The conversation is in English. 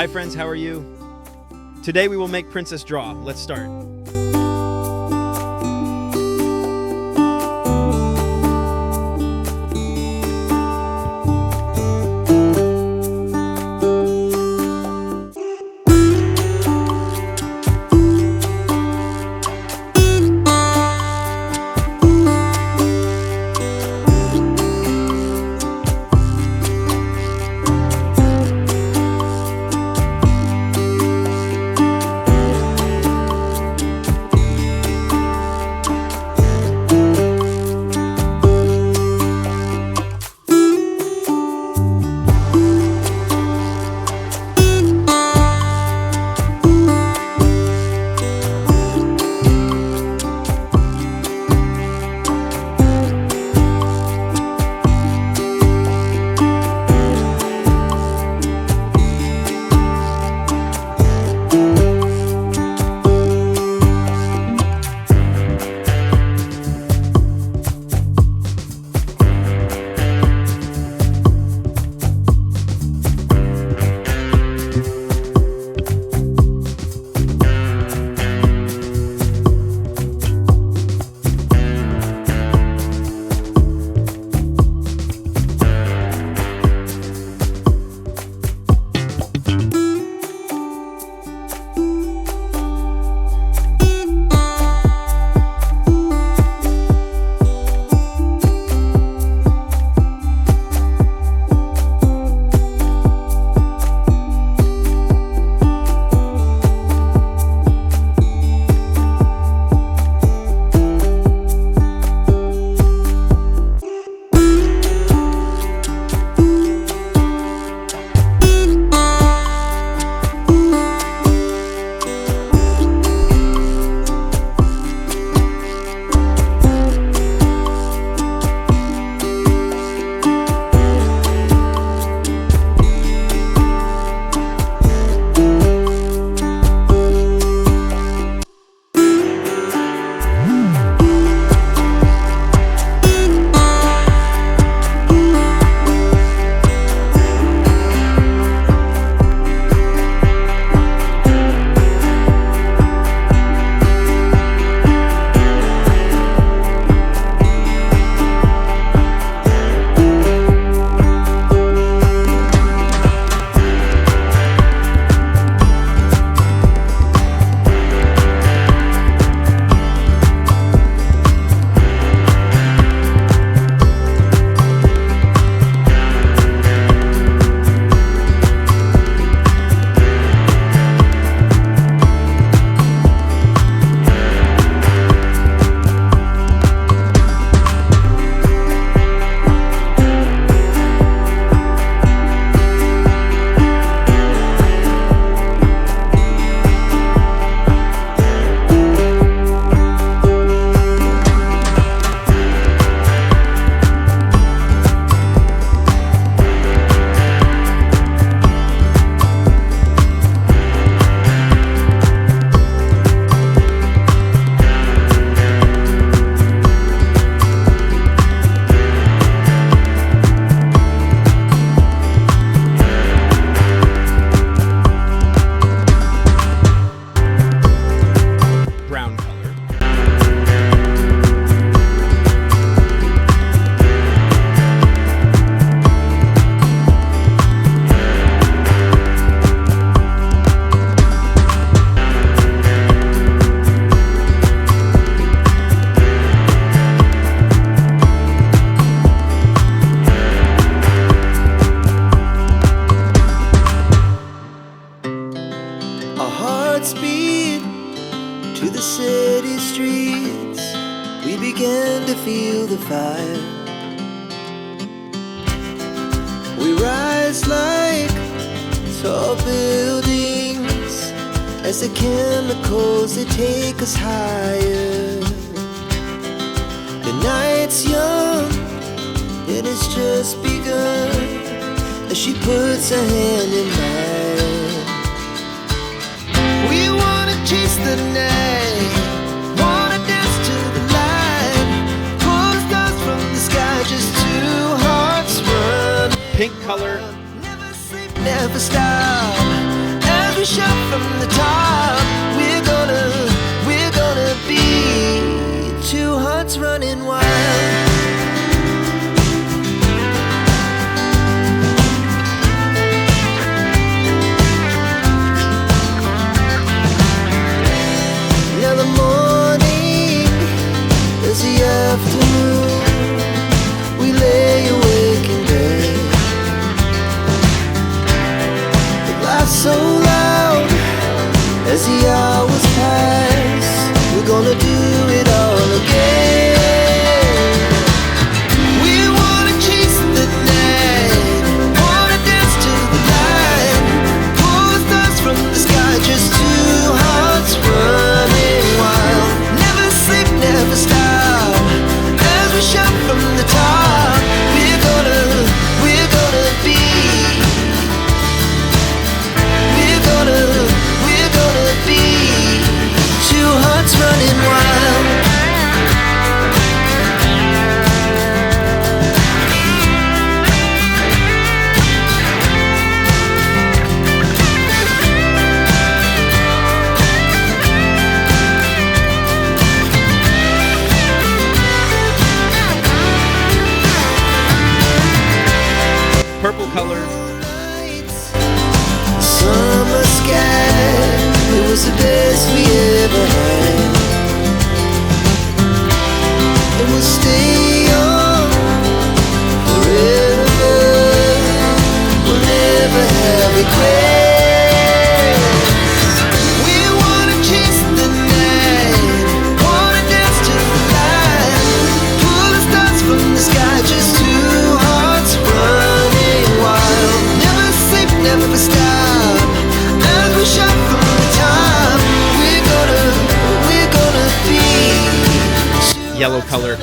Hi friends, how are you? Today we will make Princess draw. Let's start. Speed to the city streets, we began to feel the fire. We rise like tall buildings as the chemicals, they take us higher. The night's young, it has just begun, as she puts her hand in mine. We wanna chase the night, wanna dance to the light, pull stars from the sky, just two hearts run. Pink color. Never sleep, never stop. from the top. We're gonna be two hearts running wild. Now the morning is the afternoon. We lay awake in bed. It laughs so loud as the hours pass. We're gonna do it all again. We wanna chase the night, wanna dance to the light. Pull the stars from the sky, just two hearts running wild. Never sleep, never stop, as we shout from the top. We're gonna be. We're gonna be two hearts running wild. Purple color. Summer sky, it was the best we ever had. And we'll stay on forever. We'll never have regrets. We wanna chase the night, wanna dance to the light. Pull the stars from the sky, just two hearts running wild. Never sleep, never stop, as we shout from the top. We're gonna be Yellow color.